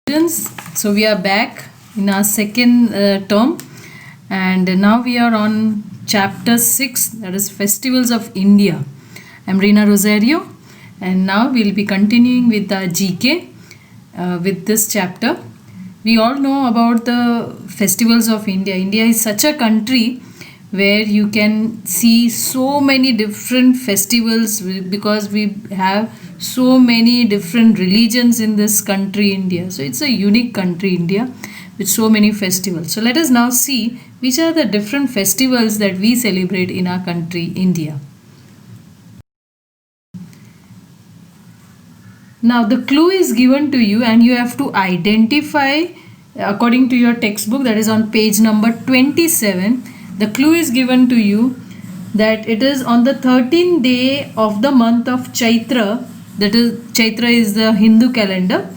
Students, so we are back in our second term, and now we are on chapter 6, that is Festivals of India. I'm Rina Rosario, and now we'll be continuing with the GK with this chapter. We all know about the festivals of India. India is such a country where you can see so many different festivals because we have so many different religions in this country, India. So it's a unique country, India, with so many festivals. So let us now see which are the different festivals that we celebrate in our country, India. Now the clue is given to you and you have to identify according to your textbook, that is on page number 27. The clue is given to you that it is on the 13th day of the month of Chaitra. That is, Chaitra is the Hindu calendar.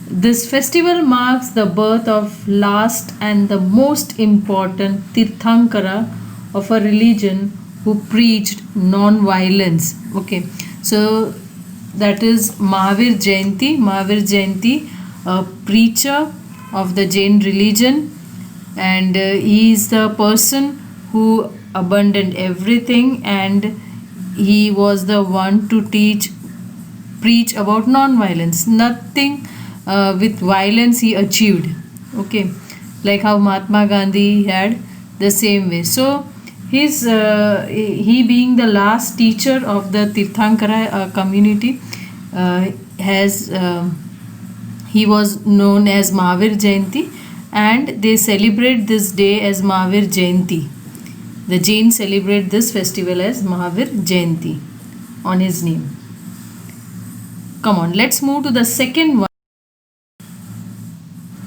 This festival marks the birth of last and the most important Tirthankara of a religion who preached non-violence. Okay, so that is Mahavir Jayanti. Mahavir Jayanti, a preacher of the Jain religion, and he is the person who abandoned everything and he was the one to preach about non-violence. Nothing with violence he achieved. Okay, like how Mahatma Gandhi had the same way. So he being the last teacher of the Tirthankara community he was known as Mahavir Jayanti, and they celebrate this day as Mahavir Jayanti. The Jains celebrate this festival as Mahavir Jayanti on his name. Come on, let's move to the second one.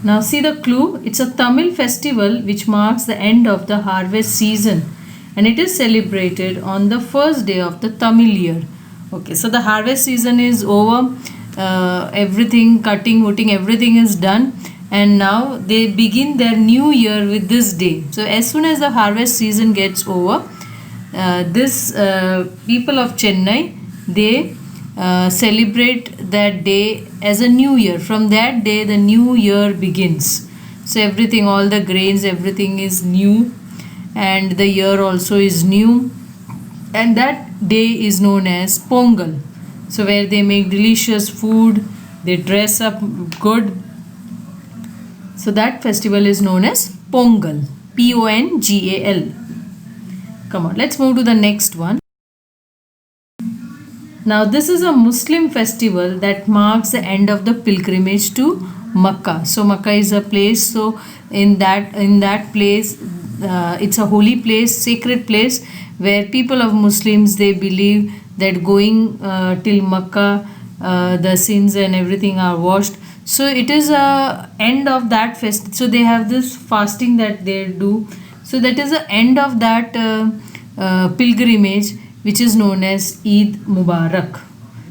Now see the clue. It's a Tamil festival which marks the end of the harvest season, and it is celebrated on the first day of the Tamil year. Okay, so the harvest season is over. Everything, cutting, wooding, everything is done, and now they begin their new year with this day. So as soon as the harvest season gets over, this people of Chennai, they celebrate that day as a new year. From that day the new year begins. So everything, all the grains, everything is new, and the year also is new, and that day is known as Pongal. So where they make delicious food, they dress up good. So that festival is known as Pongal. Pongal. Come on, let's move to the next one. Now this is a Muslim festival that marks the end of the pilgrimage to Makkah. So Makkah is a place. So in that place, it's a holy place, sacred place, where people of Muslims, they believe that going till Makkah, the sins and everything are washed. So it is a end of that fest. So they have this fasting that they do. So that is the end of that pilgrimage, which is known as Eid Mubarak.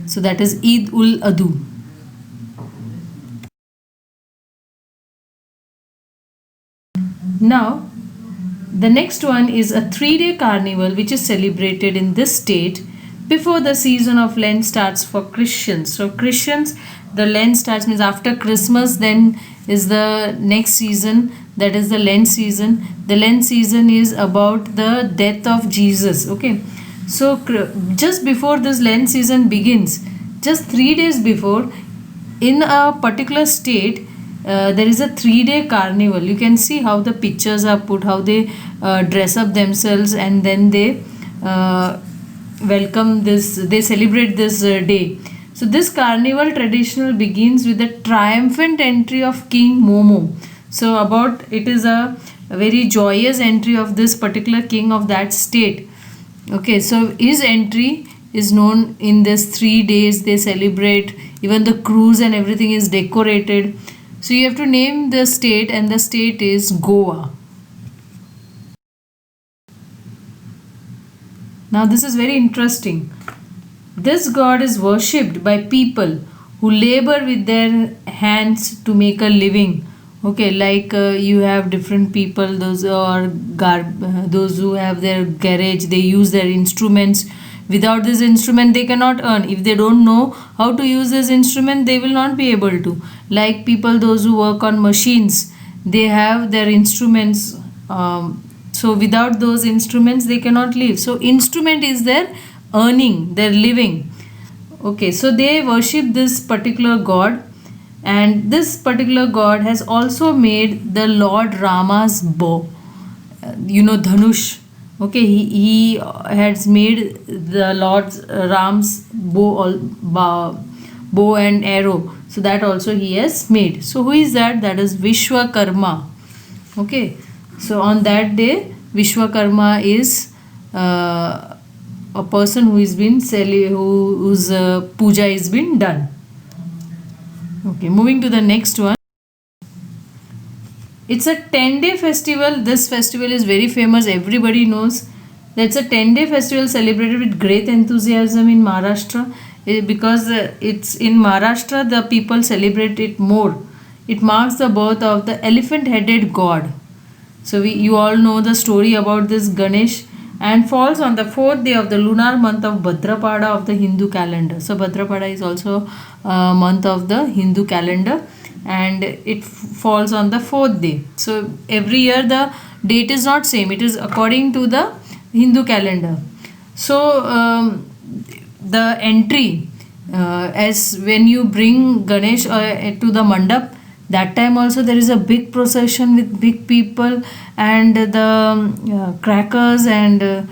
So that is Eid ul Adha. Now the next one is a 3-day carnival which is celebrated in this state before the season of Lent starts for Christians. So Christians, the Lent starts means after Christmas, then is the next season, that is the Lent season. The Lent season is about the death of Jesus. Okay, so just before this Lent season begins, just 3 days before, in a particular state, there is a 3-day carnival. You can see how the pictures are put, how they dress up themselves, and then they welcome this, they celebrate this day. So this carnival traditional begins with the triumphant entry of King Momo. So it is a very joyous entry of this particular king of that state. Okay, so his entry is known in this 3 days. They celebrate, even the cruise and everything is decorated. So you have to name the state, and the state is Goa. Now this is very interesting. This god is worshipped by people who labor with their hands to make a living. Okay, like you have different people, those who have their garage, they use their instruments Without this instrument they cannot earn. If they don't know how to use this instrument, they will not be able to. Like people, those who work on machines, they have their instruments, so without those instruments they cannot live. So instrument is their earning, their living. Okay, so they worship this particular god, and this particular god has also made the Lord Rama's bow, Dhanush. Okay, he has made the Lord Ram's bow and arrow. So that also he has made. So who is that? That is Vishwakarma. Okay, so on that day Vishwakarma is a person who is been whose puja is been done. Okay, moving to the next one. It's a 10-day festival. This festival is very famous. Everybody knows. That's a 10-day festival celebrated with great enthusiasm in Maharashtra. Because it's in Maharashtra, the people celebrate it more. It marks the birth of the elephant-headed god. So you all know the story about this Ganesh, and falls on the 4th day of the lunar month of Bhadrapada of the Hindu calendar. So Bhadrapada is also a month of the Hindu calendar, and it falls on the 4th day. So every year the date is not same. It is according to the Hindu calendar. So the entry, as when you bring Ganesh to the mandap, that time also there is a big procession with big people, and the crackers and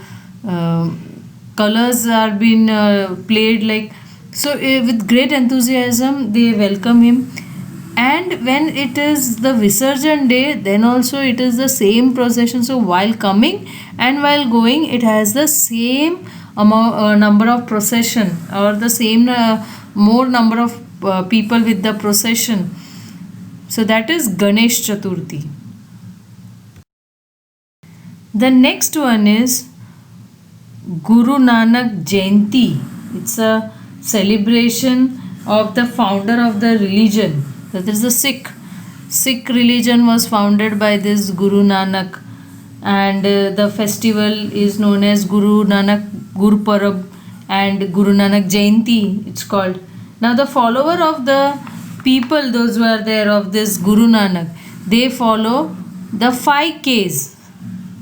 colors are being played, like so. With great enthusiasm they welcome him. And when it is the Visarjan day, then also it is the same procession. So while coming and while going, it has the same number of procession, or the same more number of people with the procession. So that is Ganesh Chaturthi. The next one is Guru Nanak Jayanti. It's a celebration of the founder of the religion. That is the Sikh religion was founded by this Guru Nanak, and the festival is known as Guru Nanak Gurpurab and Guru Nanak Jayanti, it's called. Now the follower of the people, those who are there of this Guru Nanak, they follow the 5 Ks.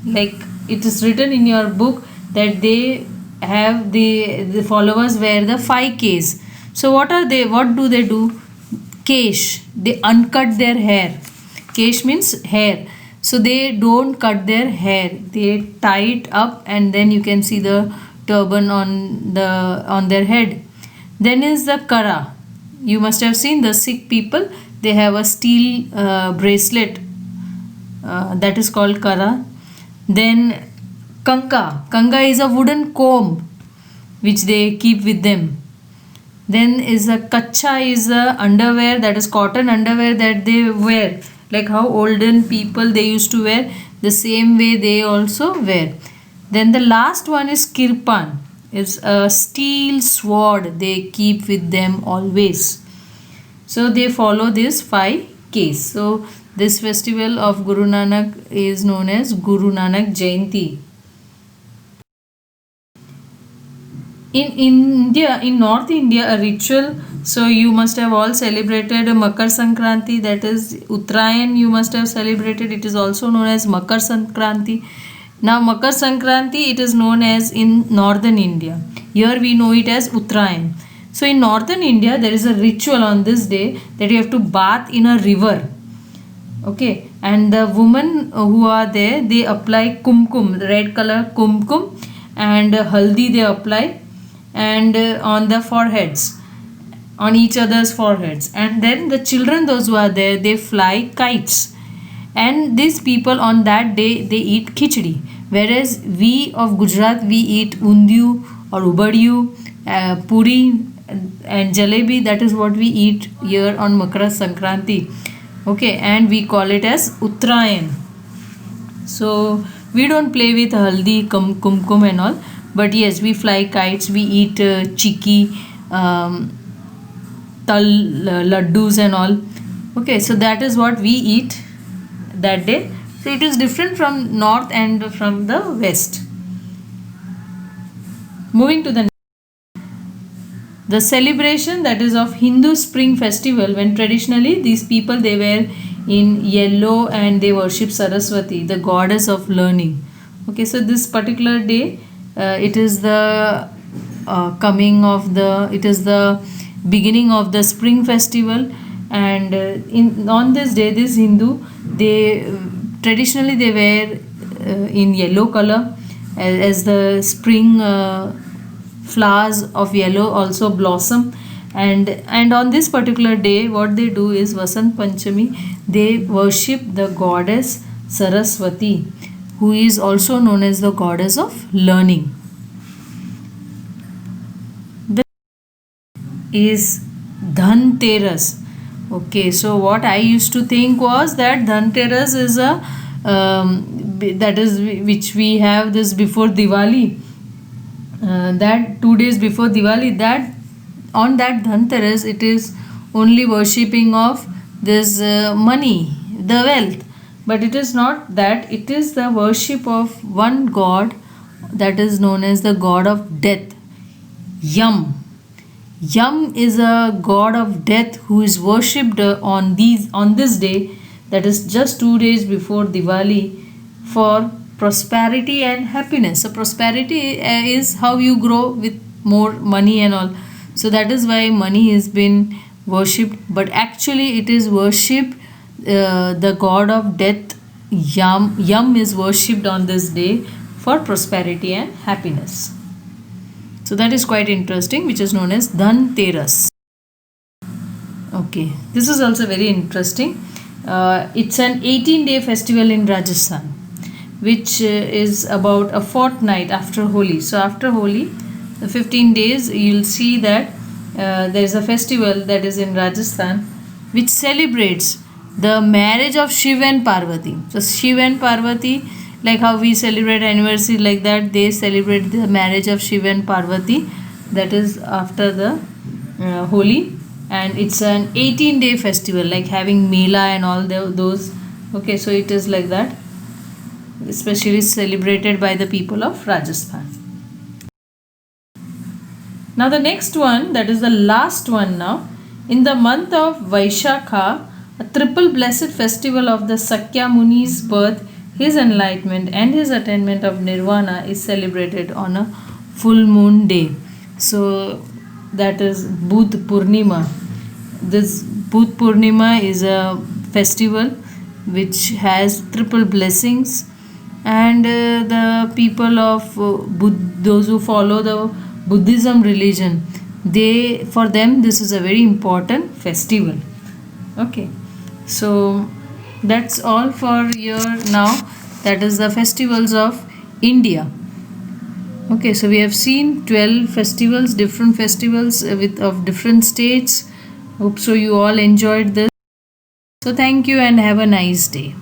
Like it is written in your book that they have the followers wear the 5 Ks. So what are they? What do they do? Kesh. They uncut their hair. Kesh means hair. So they don't cut their hair. They tie it up, and then you can see the turban on their head. Then is the Kara. You must have seen the Sikh people. They have a steel bracelet that is called Kara. Then Kanka. Kanka is a wooden comb which they keep with them. Then is a Kacha, is a underwear, that is cotton underwear that they wear. Like how olden people they used to wear, the same way they also wear. Then the last one is Kirpan. It's a steel sword they keep with them always. So they follow this 5 Ks. So this festival of Guru Nanak is known as Guru Nanak Jayanti. In India, in North India, a ritual, so you must have all celebrated Makar Sankranti, that is Uttarayan, you must have celebrated. It is also known as Makar Sankranti. Now Makar Sankranti, it is known as in northern India. Here we know it as Uttarayan. So in northern India, there is a ritual on this day that you have to bath in a river. Okay, and the women who are there, they apply kumkum, red color kumkum, and haldi they apply, and on the foreheads, on each other's foreheads. And then the children, those who are there, they fly kites. And these people on that day, they eat khichdi. Whereas we of Gujarat, we eat undiyu or ubadiyu, puri and jalebi. That is what we eat here on Makar Sankranti. Okay, and we call it as Uttarayan. So we don't play with haldi, kumkum and all. But yes, we fly kites, we eat chikki, tal laddus and all. Okay, so that is what we eat that day. So it is different from north and from the west. Moving to the celebration that is of Hindu spring festival, when traditionally these people they wear in yellow and they worship Saraswati, the goddess of learning. Okay, so this particular day, it is the it is the beginning of the spring festival, and on this day, this Hindu they traditionally they wear in yellow color as the spring. Flowers of yellow also blossom, and on this particular day what they do is Vasant Panchami, they worship the goddess Saraswati, who is also known as the goddess of learning. The is Dhanteras. Okay, so what I used to think was that Dhanteras is a that is which we have this before Diwali, that 2 days before Diwali, that on that Dhanteras it is only worshipping of this money, the wealth, but it is not that. It is the worship of one god that is known as the god of death, Yam. Yam is a god of death who is worshipped on this day, that is just 2 days before Diwali, for prosperity and happiness. So prosperity is how you grow with more money and all. So that is why money has been worshipped, but actually it is worshipped the god of death, Yam. Yam is worshipped on this day for prosperity and happiness. So that is quite interesting, which is known as Dhanteras. Okay, this is also very interesting. It's an 18-day festival in Rajasthan, which is about a fortnight after Holi. So after Holi, the 15 days, you'll see that there is a festival that is in Rajasthan which celebrates the marriage of Shiv and Parvati. So Shiv and Parvati, like how we celebrate anniversary, like that they celebrate the marriage of Shiv and Parvati, that is after the Holi, and it's an 18-day festival, like having Mela and all those. Okay, so it is like that, especially celebrated by the people of Rajasthan. Now the next one, that is the last one now, in the month of Vaishakha, a triple blessed festival of the Sakya Muni's birth, his enlightenment and his attainment of nirvana is celebrated on a full moon day. So that is Budh Purnima. This Budh Purnima is a festival which has triple blessings, and the people of those who follow the Buddhism religion, for them this is a very important festival. Okay, so that's all for your now, that is the festivals of India. Okay, so we have seen 12 festivals, different festivals of different states. Hope so you all enjoyed this. So thank you and have a nice day.